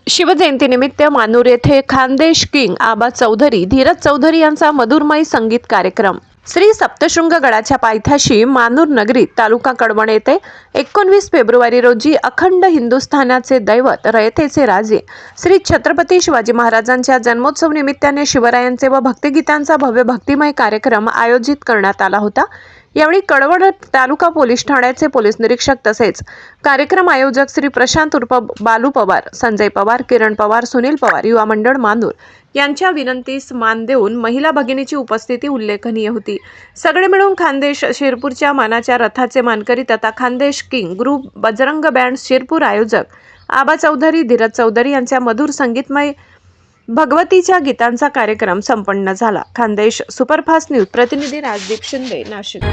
शिवजयंतीनिमित्त मानूर येथे खानदेश किंग आबा चौधरी धीरज चौधरी यांचा मधुरमय संगीत कार्यक्रम। श्री सप्तशृंग गडाच्या पायथ्याशी मानूर नगरीत तालुका कडवण येथे 19 फेब्रुवारी रोजी अखंड हिंदुस्थानाचे दैवत रयतेचे राजे श्री छत्रपती शिवाजी महाराजांच्या जन्मोत्सव निमित्ताने शिवरायांचे व भक्तिगीतांचा भव्य भक्तिमय कार्यक्रम आयोजित करण्यात आला होता। यावेळी कडवण तालुका पोलीस ठाण्याचे पोलीस निरीक्षक तसेच कार्यक्रम आयोजक श्री प्रशांत उर्फ बालू पवार, संजय पवार, किरण पवार, सुनील पवार, युवा मंडळ मानूर यांच्या विनंतीस मान देऊन महिला भगिनीची उपस्थिती उल्लेखनीय होती। सगळे मिळून खानदेश शिरपूरच्या मानाच्या रथाचे मानकरी तथा Khandesh king group Bajrang band Shirpur आयोजक आबा चौधरी धीरज चौधरी यांच्या मधुर संगीतमय भगवतीच्या गीतांचा कार्यक्रम संपन्न झाला। खानदेश सुपरफास्ट न्यूज प्रतिनिधी राजदीप शिंदे, नाशिक।